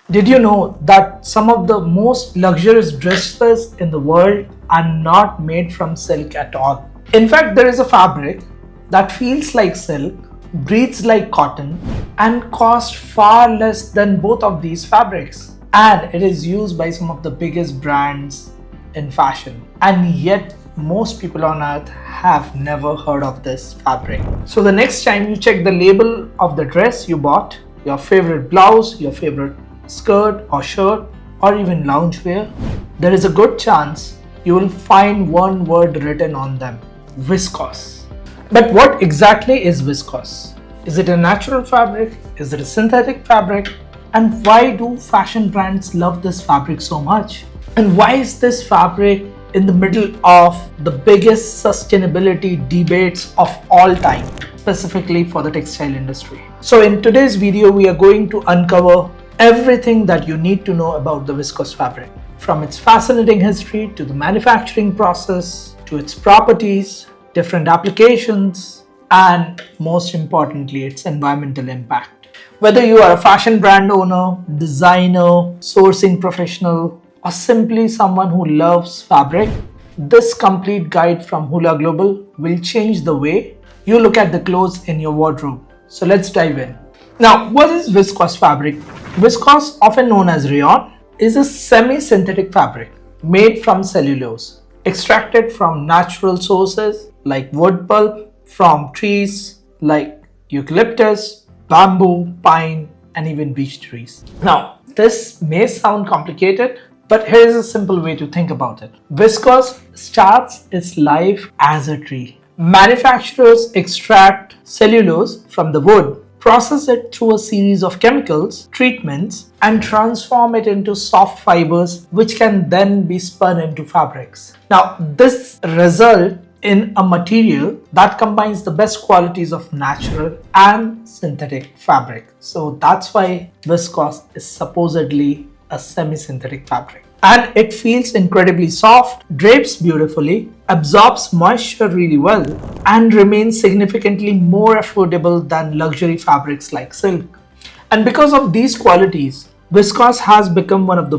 Did you know that some of the most luxurious dresses in the world are not made from silk at all? In fact, there is a fabric that feels like silk, breathes like cotton, and costs far less than both of these fabrics. And it is used by some of the biggest brands in fashion. And yet, most people on earth have never heard of this fabric. So the next time you check the label of the dress you bought, your favorite blouse, your favorite skirt or shirt, or even loungewear, there is a good chance you will find one word written on them: viscose. But what exactly is viscose? Is it a natural fabric? Is it a synthetic fabric? And why do fashion brands love this fabric so much? And why is this fabric in the middle of the biggest sustainability debates of all time, specifically for the textile industry? So in today's video, we are going to uncover everything that you need to know about the viscose fabric, from its fascinating history to the manufacturing process, to its properties, different applications, and most importantly, its environmental impact. Whether you are a fashion brand owner, designer, sourcing professional, or simply someone who loves fabric, this complete guide from Hula Global will change the way you look at the clothes in your wardrobe. So let's dive in. Now, what is viscose fabric? Viscose, often known as Rayon, is a semi-synthetic fabric made from cellulose, extracted from natural sources like wood pulp, from trees like eucalyptus, bamboo, pine, and even beech trees. Now, this may sound complicated, but here is a simple way to think about it. Viscose starts its life as a tree. Manufacturers extract cellulose from the wood, process it through a series of chemicals, treatments, and transform it into soft fibers, which can then be spun into fabrics. Now, this results in a material that combines the best qualities of natural and synthetic fabric. So that's why viscose is supposedly a semi-synthetic fabric. And it feels incredibly soft, drapes beautifully, absorbs moisture really well, and remains significantly more affordable than luxury fabrics like silk. And because of these qualities, viscose has become one of the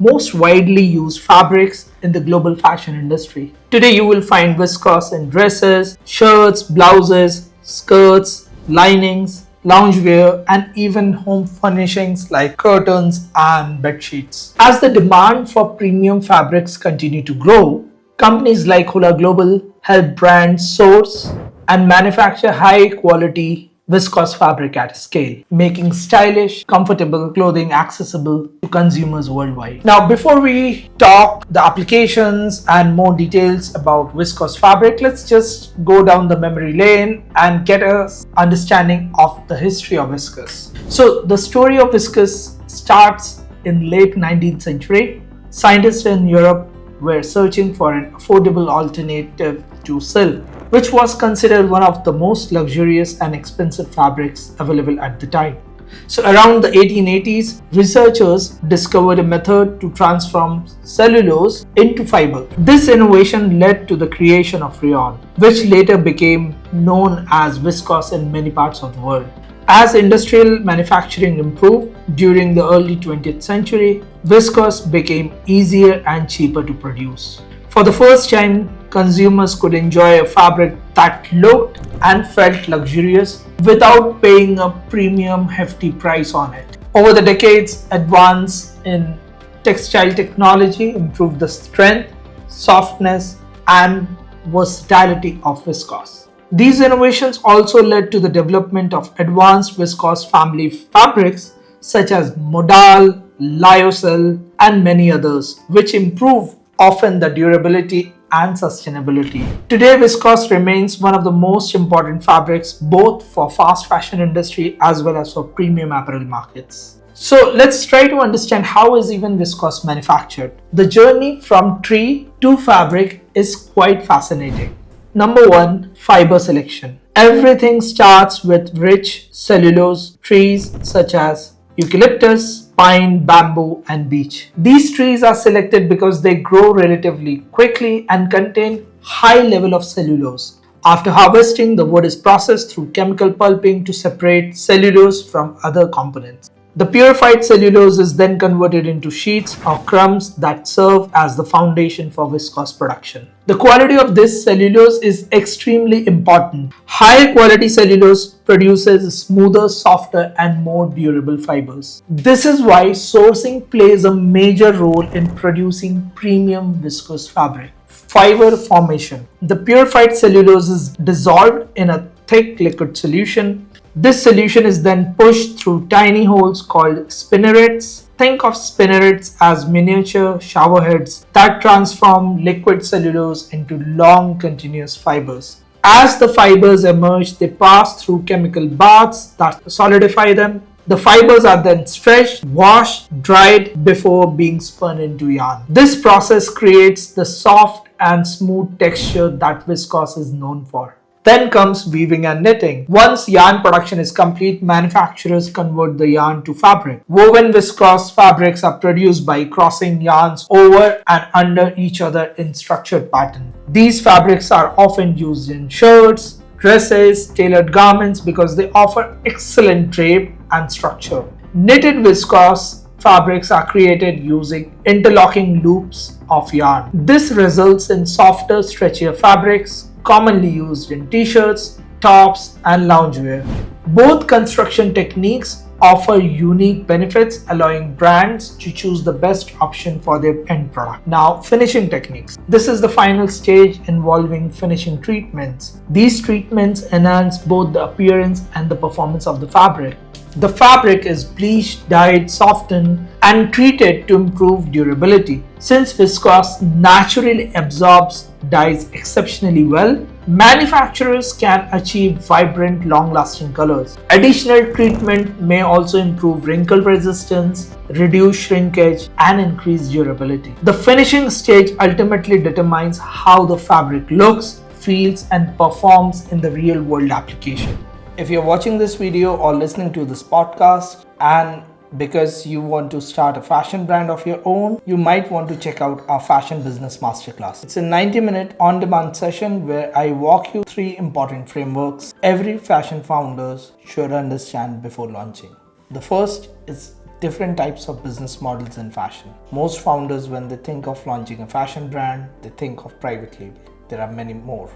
most widely used fabrics in the global fashion industry. Today you will find viscose in dresses, shirts, blouses, skirts, linings, loungewear, and even home furnishings like curtains and bed sheets. As the demand for premium fabrics continue to grow, companies like Hula Global help brands source and manufacture high quality viscose fabric at scale, making stylish, comfortable clothing accessible to consumers worldwide. Now, before we talk the applications and more details about viscose fabric, let's just go down the memory lane and get an understanding of the history of viscose. So, the story of viscose starts in late 19th century. Scientists in Europe were searching for an affordable alternative to silk, which was considered one of the most luxurious and expensive fabrics available at the time. So around the 1880s, researchers discovered a method to transform cellulose into fiber. This innovation led to the creation of Rayon, which later became known as viscose in many parts of the world. As industrial manufacturing improved during the early 20th century, viscose became easier and cheaper to produce. For the first time, consumers could enjoy a fabric that looked and felt luxurious without paying a premium hefty price on it. Over the decades, advance in textile technology improved the strength, softness, and versatility of viscose. These innovations also led to the development of advanced viscose family fabrics such as Modal, Lyocell, and many others, which improve often the durability and sustainability. Today, viscose remains one of the most important fabrics both for fast fashion industry as well as for premium apparel markets. So let's try to understand how is even viscose manufactured. The journey from tree to fabric is quite fascinating. Number one, fiber selection. Everything starts with rich cellulose trees such as eucalyptus, pine, bamboo, and beech. These trees are selected because they grow relatively quickly and contain high level of cellulose. After harvesting, the wood is processed through chemical pulping to separate cellulose from other components. The purified cellulose is then converted into sheets or crumbs that serve as the foundation for viscose production. The quality of this cellulose is extremely important. Higher quality cellulose produces smoother, softer, and more durable fibers. This is why sourcing plays a major role in producing premium viscose fabric. Fiber formation. The purified cellulose is dissolved in a thick liquid solution. This solution is then pushed through tiny holes called spinnerets. Think of spinnerets as miniature shower heads that transform liquid cellulose into long continuous fibers. As the fibers emerge, they pass through chemical baths that solidify them. The fibers are then stretched, washed, dried before being spun into yarn. This process creates the soft and smooth texture that viscose is known for. Then comes weaving and knitting. Once yarn production is complete, manufacturers convert the yarn to fabric. Woven viscose fabrics are produced by crossing yarns over and under each other in structured pattern. These fabrics are often used in shirts, dresses, tailored garments because they offer excellent drape and structure. Knitted viscose fabrics are created using interlocking loops of yarn. This results in softer, stretchier fabrics, commonly used in t-shirts, tops, and loungewear. Both construction techniques offer unique benefits, allowing brands to choose the best option for their end product. Now, finishing techniques. This is the final stage involving finishing treatments. These treatments enhance both the appearance and the performance of the fabric. The fabric is bleached, dyed, softened, and treated to improve durability. Since viscose naturally absorbs dyes exceptionally well, manufacturers can achieve vibrant, long-lasting colors. Additional treatment may also improve wrinkle resistance, reduce shrinkage, and increase durability. The finishing stage ultimately determines how the fabric looks, feels, and performs in the real-world application. If you're watching this video or listening to this podcast and because you want to start a fashion brand of your own, you might want to check out our Fashion Business Masterclass. It's a 90-minute on-demand session where I walk you through 3 important frameworks every fashion founder should understand before launching. The first is different types of business models in fashion. Most founders, when they think of launching a fashion brand, they think of private label. There are many more.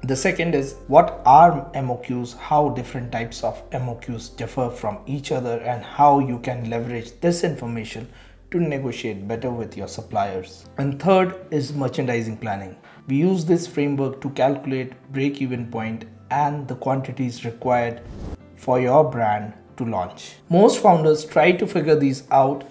The second is what are MOQs, how different types of MOQs differ from each other, and how you can leverage this information to negotiate better with your suppliers. And third is merchandising planning. We use this framework to calculate break-even point and the quantities required for your brand to launch. Most founders try to figure these out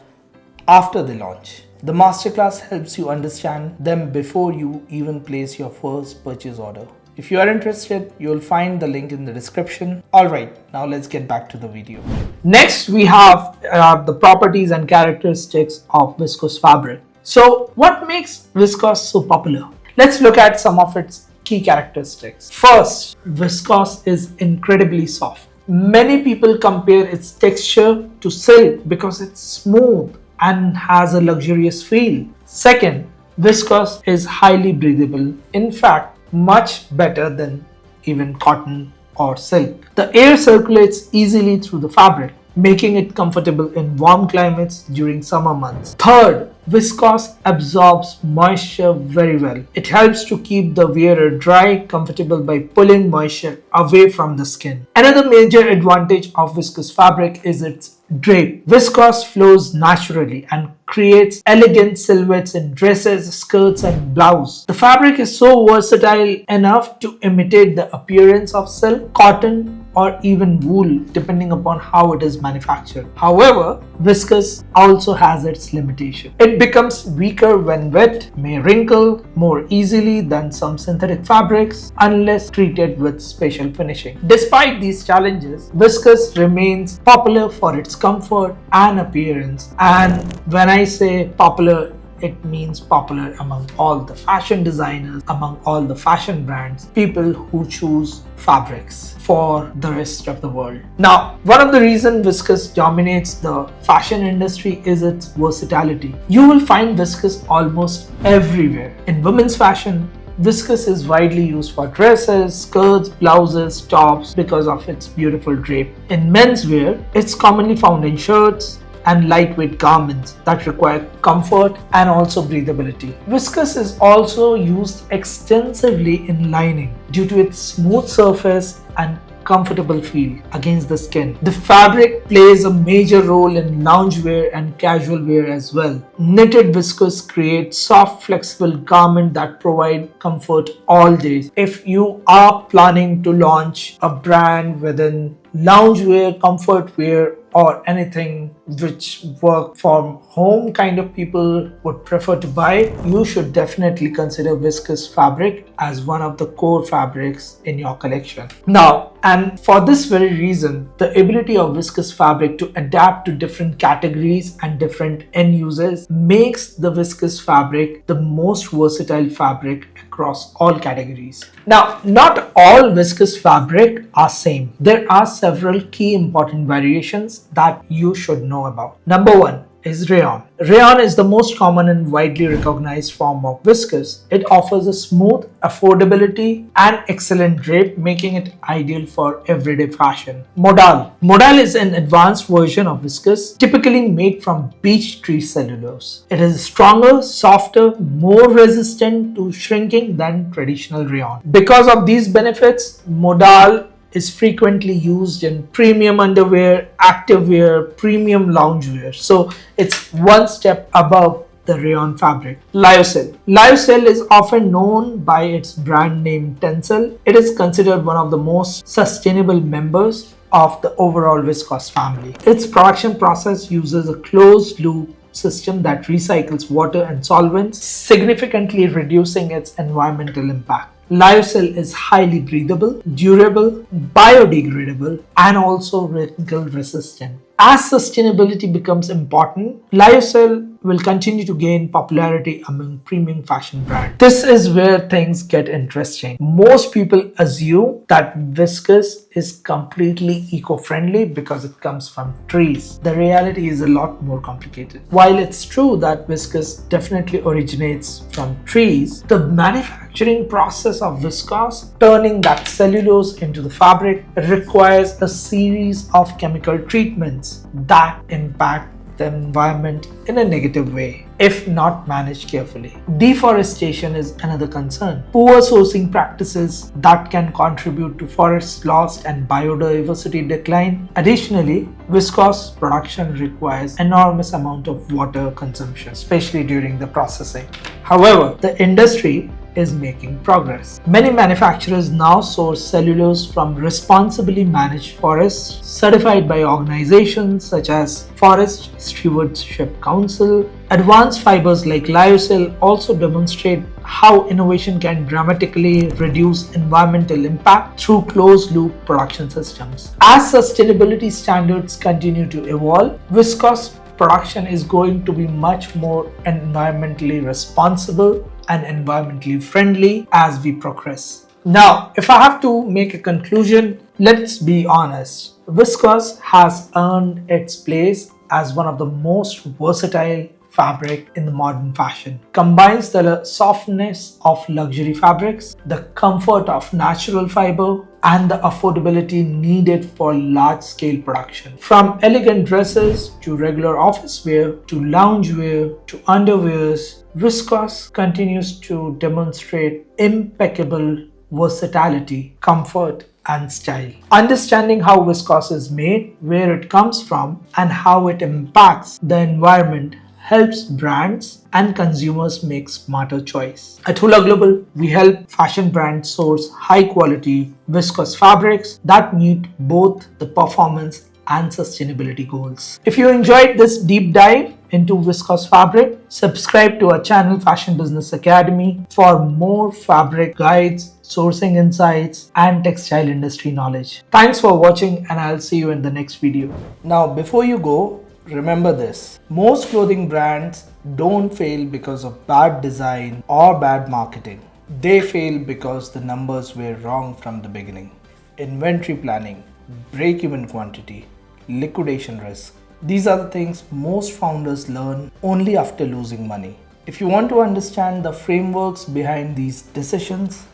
after they launch. The masterclass helps you understand them before you even place your first purchase order. If you are interested, you will find the link in the description. Alright, now let's get back to the video. Next, we have the properties and characteristics of viscose fabric. So, what makes viscose so popular? Let's look at some of its key characteristics. First, viscose is incredibly soft. Many people compare its texture to silk because it's smooth and has a luxurious feel. Second, viscose is highly breathable. In fact, much better than even cotton or silk. The air circulates easily through the fabric, making it comfortable in warm climates during summer months. Third, viscose absorbs moisture very well. It helps to keep the wearer dry, comfortable by pulling moisture away from the skin. Another major advantage of viscose fabric is its drape. Viscose flows naturally and creates elegant silhouettes in dresses, skirts, and blouses. The fabric is so versatile enough to imitate the appearance of silk, cotton, or even wool, depending upon how it is manufactured. However, viscose also has its limitation. It becomes weaker when wet, may wrinkle more easily than some synthetic fabrics unless treated with special finishing. Despite these challenges, viscose remains popular for its comfort and appearance. And when I say popular, it means popular among all the fashion designers, among all the fashion brands, people who choose fabrics for the rest of the world. Now, one of the reasons viscose dominates the fashion industry is its versatility. You will find viscose almost everywhere. In women's fashion, Viscose is widely used for dresses, skirts, blouses, tops because of its beautiful drape. In menswear, it's commonly found in shirts and lightweight garments that require comfort and also breathability. Viscose is also used extensively in lining due to its smooth surface and comfortable feel against the skin. The fabric plays a major role in loungewear and casual wear as well. Knitted viscose creates soft, flexible garments that provide comfort all day. If you are planning to launch a brand within loungewear, comfort wear, or anything which work from home kind of people would prefer to buy, you should definitely consider viscose fabric as one of the core fabrics in your collection. Now, and for this very reason, the ability of viscose fabric to adapt to different categories and different end users makes the viscose fabric the most versatile fabric across all categories. Now, not all viscose fabric are same. There are several key important variations that you should know about. Number one is rayon. Rayon is the most common and widely recognized form of viscose. It offers a smooth, affordability, and excellent drape, making it ideal for everyday fashion. Modal. Modal is an advanced version of viscose, typically made from beech tree cellulose. It is stronger, softer, more resistant to shrinking than traditional rayon. Because of these benefits, Modal is frequently used in premium underwear, activewear, premium loungewear. So it's one step above the rayon fabric. Lyocell. Lyocell is often known by its brand name Tencel. It is considered one of the most sustainable members of the overall viscose family. Its production process uses a closed loop system that recycles water and solvents, significantly reducing its environmental impact. Lyocell is highly breathable, durable, biodegradable, and also wrinkle resistant. As sustainability becomes important, Lyocell will continue to gain popularity among premium fashion brands. This is where things get interesting. Most people assume that viscose is completely eco-friendly because it comes from trees. The reality is a lot more complicated. While it's true that viscose definitely originates from trees, the manufacturing process of viscose, turning that cellulose into the fabric, requires a series of chemical treatments that impact the environment in a negative way if not managed carefully. Deforestation is another concern. Poor sourcing practices that can contribute to forest loss and biodiversity decline. Additionally, viscose production requires enormous amount of water consumption, especially during the processing. However, the industry is making progress. Many manufacturers now source cellulose from responsibly managed forests certified by organizations such as Forest Stewardship Council. Advanced fibers like Lyocell also demonstrate how innovation can dramatically reduce environmental impact through closed-loop production systems. As sustainability standards continue to evolve, viscose production is going to be much more environmentally responsible and environmentally friendly as we progress. Now, if I have to make a conclusion, let's be honest. Viscose has earned its place as one of the most versatile fabric in the modern fashion. Combines the softness of luxury fabrics, the comfort of natural fiber, and the affordability needed for large-scale production. From elegant dresses to regular office wear to loungewear to underwears, viscose continues to demonstrate impeccable versatility, comfort, and style. Understanding how viscose is made, where it comes from, and how it impacts the environment helps brands and consumers make smarter choice. At Hula Global, we help fashion brands source high-quality viscose fabrics that meet both the performance and sustainability goals. If you enjoyed this deep dive into viscose fabric, subscribe to our channel Fashion Business Academy for more fabric guides, sourcing insights, and textile industry knowledge. Thanks for watching, and I'll see you in the next video. Now, before you go, remember this. Most clothing brands don't fail because of bad design or bad marketing. They fail because the numbers were wrong from the beginning. Inventory planning, break-even quantity, liquidation risk. These are the things most founders learn only after losing money. If you want to understand the frameworks behind these decisions,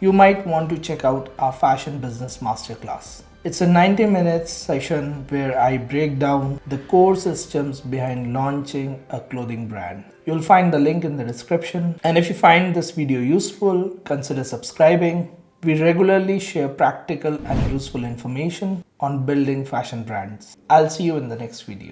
you might want to check out our Fashion Business Masterclass. It's a 90 minutes session where I break down the core systems behind launching a clothing brand. You'll find the link in the description. And if you find this video useful, consider subscribing. We regularly share practical and useful information on building fashion brands. I'll see you in the next video.